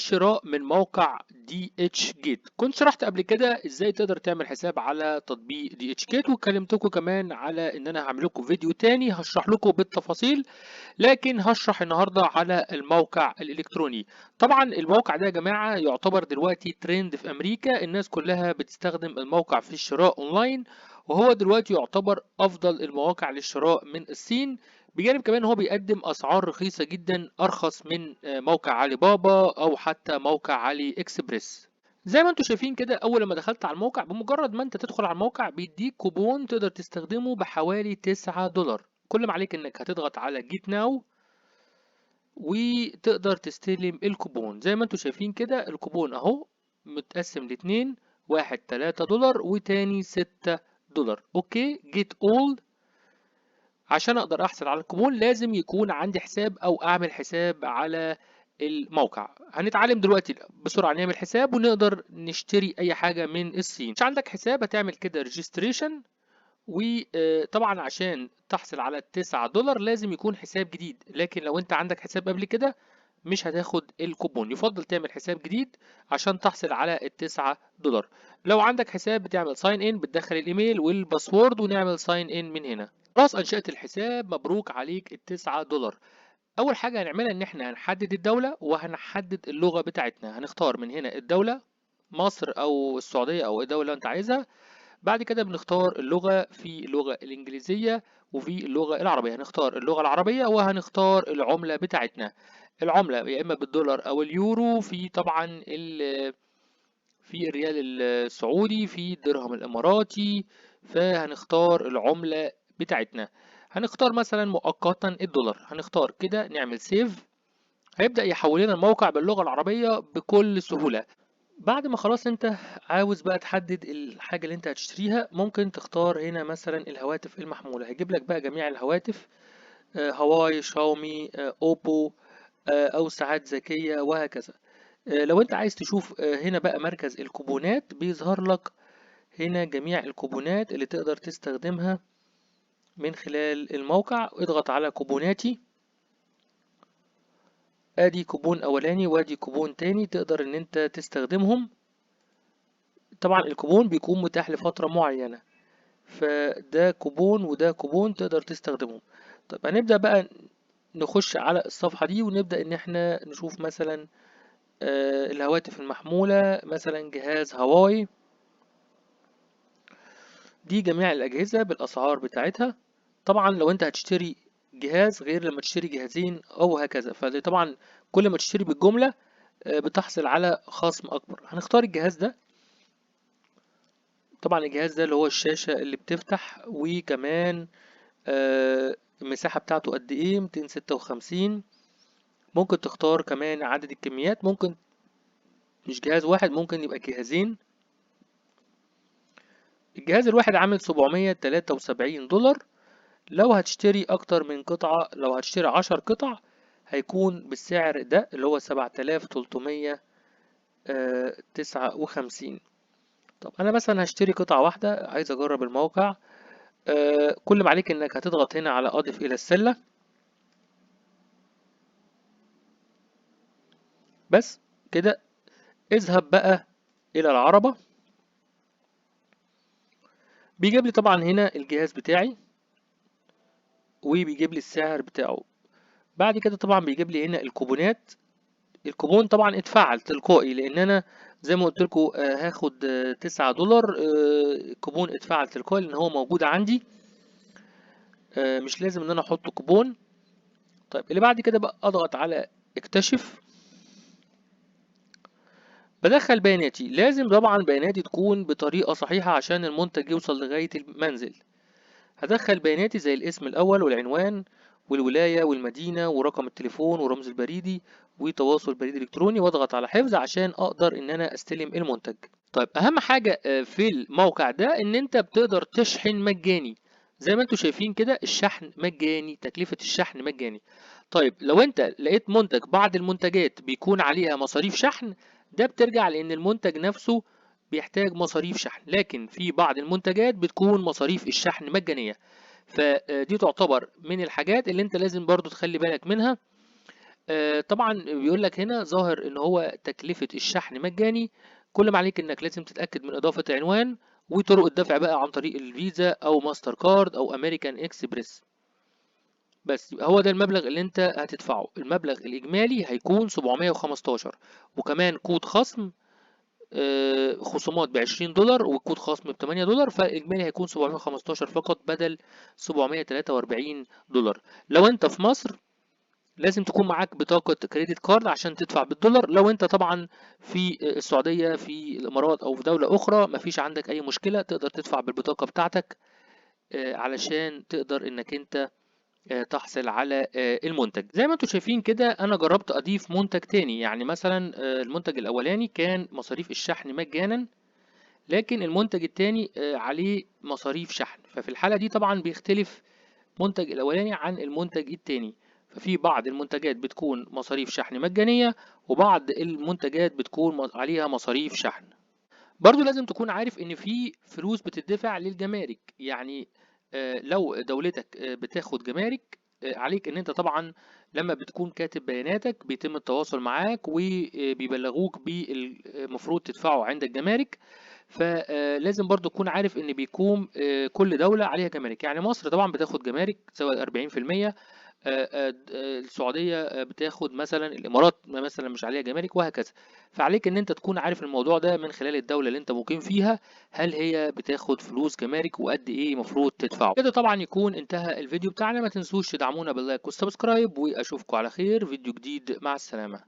شراء من موقع دي اتش جيت. كنت شرحت قبل كده ازاي تقدر تعمل حساب على تطبيق دي اتش جيت، وكلمتكم كمان على ان انا هعمل لكم فيديو تاني هشرح لكم بالتفاصيل، لكن هشرح النهارده على الموقع الالكتروني. طبعا الموقع ده يا جماعه يعتبر دلوقتي ترند في امريكا، الناس كلها بتستخدم الموقع في الشراء اونلاين، وهو دلوقتي يعتبر افضل المواقع للشراء من الصين. بجانب كمان هو بيقدم اسعار رخيصه جدا، ارخص من موقع علي بابا او حتى موقع علي اكسبريس. زي ما انتم شايفين كده، اول ما دخلت على الموقع، بمجرد ما انت تدخل على الموقع بيديك كوبون تقدر تستخدمه بحوالي $9. كل ما عليك انك هتضغط على جيت ناو وتقدر تستلم الكوبون. زي ما انتم شايفين كده الكوبون اهو متقسم لاتنين، واحد $3 وتاني $6. اوكي، جيت اول. عشان اقدر احصل على الكوبون لازم يكون عندي حساب او اعمل حساب على الموقع. هنتعلم دلوقتي بسرعة نعمل حساب ونقدر نشتري اي حاجة من الصين. مش عندك حساب هتعمل كده ريجستريشن، وطبعا عشان تحصل على $9 لازم يكون حساب جديد، لكن لو انت عندك حساب قبل كده مش هتاخد الكوبون. يفضل تعمل حساب جديد عشان تحصل على $9. لو عندك حساب بتعمل ساين ان، بتدخل الايميل والباسورد ونعمل ساين ان من هنا. خلاص انشأت الحساب، مبروك عليك $9. اول حاجة هنعملها ان احنا هنحدد الدولة وهنحدد اللغة بتاعتنا. هنختار من هنا الدولة، مصر او السعودية او اي دولة انت عايزها. بعد كده بنختار اللغة، في اللغة الإنجليزية وفي اللغة العربية. هنختار اللغة العربية وهنختار العملة بتاعتنا. العملة يا إما بالدولار أو اليورو، في طبعا في الريال السعودي، في الدرهم الإماراتي. فهنختار العملة بتاعتنا. هنختار مثلا مؤقتا الدولار، هنختار كده نعمل سيف. هيبدأ يحول لنا الموقع باللغة العربية بكل سهولة. بعد ما خلاص انت عاوز بقى تحدد الحاجة اللي انت هتشتريها، ممكن تختار هنا مثلا الهواتف المحمولة. هيجيب لك بقى جميع الهواتف، هواوي، شاومي، اوبو، او ساعات ذكية وهكذا. لو انت عايز تشوف هنا بقى مركز الكوبونات، بيظهر لك هنا جميع الكوبونات اللي تقدر تستخدمها من خلال الموقع. اضغط على كوبوناتي، ادي كوبون اولاني وادي كوبون تاني تقدر ان انت تستخدمهم. طبعا الكوبون بيكون متاح لفترة معينة، فده كوبون وده كوبون تقدر تستخدمهم. طيب هنبدأ بقى نخش على الصفحة دي ونبدأ ان احنا نشوف مثلا الهواتف المحمولة، مثلا جهاز هواوي. دي جميع الأجهزة بالأسعار بتاعتها. طبعا لو انت هتشتري جهاز غير لما تشتري جهازين او هكذا، فده طبعا كل ما تشتري بالجملة بتحصل على خصم اكبر. هنختار الجهاز ده. طبعا الجهاز ده اللي هو الشاشة اللي بتفتح، وكمان المساحة بتاعته قد ايه، 256. ممكن تختار كمان عدد الكميات، ممكن مش جهاز واحد، ممكن يبقى جهازين. الجهاز الواحد عامل $773. لو هتشتري اكتر من قطعة، لو هتشتري 10 قطع هيكون بالسعر ده اللي هو 7359. طب انا مثلا هشتري قطعة واحدة، عايز اجرب الموقع. كل ما عليك انك هتضغط هنا على اضف الى السلة بس كده. اذهب بقى الى العربة. بيجيب لي طبعا هنا الجهاز بتاعي وبيجيب لي السعر بتاعه. بعد كده طبعا بيجيب لي هنا الكوبونات. الكوبون طبعا اتفعل تلقائي لان انا زي ما قلت لكم هاخد $9. الكوبون اتفعل تلقائي لان هو موجود عندي، مش لازم ان انا احط كوبون. طيب اللي بعد كده بقى اضغط على اكتشف. بدخل بياناتي، لازم طبعا بياناتي تكون بطريقة صحيحة عشان المنتج يوصل لغاية المنزل. هدخل بياناتي زي الاسم الأول والعنوان والولاية والمدينة ورقم التليفون ورمز البريدي وتواصل بريد إلكتروني، واضغط على حفظ عشان أقدر إن أنا أستلم المنتج. طيب أهم حاجة في الموقع ده إن أنت بتقدر تشحن مجاني. زي ما انتوا شايفين كده الشحن مجاني، تكلفة الشحن مجاني. طيب لو انت لقيت منتج، بعض المنتجات بيكون عليها مصاريف شحن، ده بترجع لأن المنتج نفسه بيحتاج مصاريف شحن، لكن في بعض المنتجات بتكون مصاريف الشحن مجانية. فدي تعتبر من الحاجات اللي انت لازم برضو تخلي بالك منها. طبعا بيقول لك هنا ظاهر ان هو تكلفة الشحن مجاني. كل ما عليك انك لازم تتأكد من اضافة عنوان، وطرق الدفع بقى عن طريق الفيزا او ماستر كارد او امريكان اكسبريس. بس هو ده المبلغ اللي انت هتدفعه. المبلغ الاجمالي هيكون 715، وكمان كود خصم، خصومات ب $20 وكود خصم ب $8، فالاجمالي هيكون 715 فقط بدل $743. لو انت في مصر لازم تكون معاك بطاقة كريدت كارد عشان تدفع بالدولار. لو انت طبعا في السعودية، في الامارات، او في دولة اخرى، مفيش عندك اي مشكلة، تقدر تدفع بالبطاقة بتاعتك علشان تقدر انك انت تحصل على المنتج. زي ما انتم شايفين كده انا جربت اضيف منتج تاني. يعني مثلا المنتج الاولاني كان مصاريف الشحن مجانا، لكن المنتج التاني عليه مصاريف شحن. ففي الحالة دي طبعا بيختلف المنتج الاولاني عن المنتج التاني. ففي بعض المنتجات بتكون مصاريف شحن مجانية، وبعض المنتجات بتكون عليها مصاريف شحن. برضو لازم تكون عارف ان في فلوس بتدفع للجمارك. يعني لو دولتك بتاخد جمارك، عليك ان انت طبعا لما بتكون كاتب بياناتك بيتم التواصل معاك وبيبلغوك بالمفروض تدفعه عند الجمارك. فلازم برضو تكون عارف ان بيكون كل دولة عليها جمارك. يعني مصر طبعا بتاخد جمارك سواء 40%، السعودية بتاخد مثلا، الإمارات مثلا مش عليها جمارك، وهكذا. فعليك إن أنت تكون عارف الموضوع ده من خلال الدولة اللي أنت مقيم فيها، هل هي بتاخد فلوس جمارك وقد إيه مفروض تدفعه. كده طبعا يكون انتهى الفيديو بتاعنا. ما تنسوش تدعمونا باللايك والسبسكرايب، وأشوفكم على خير فيديو جديد. مع السلامة.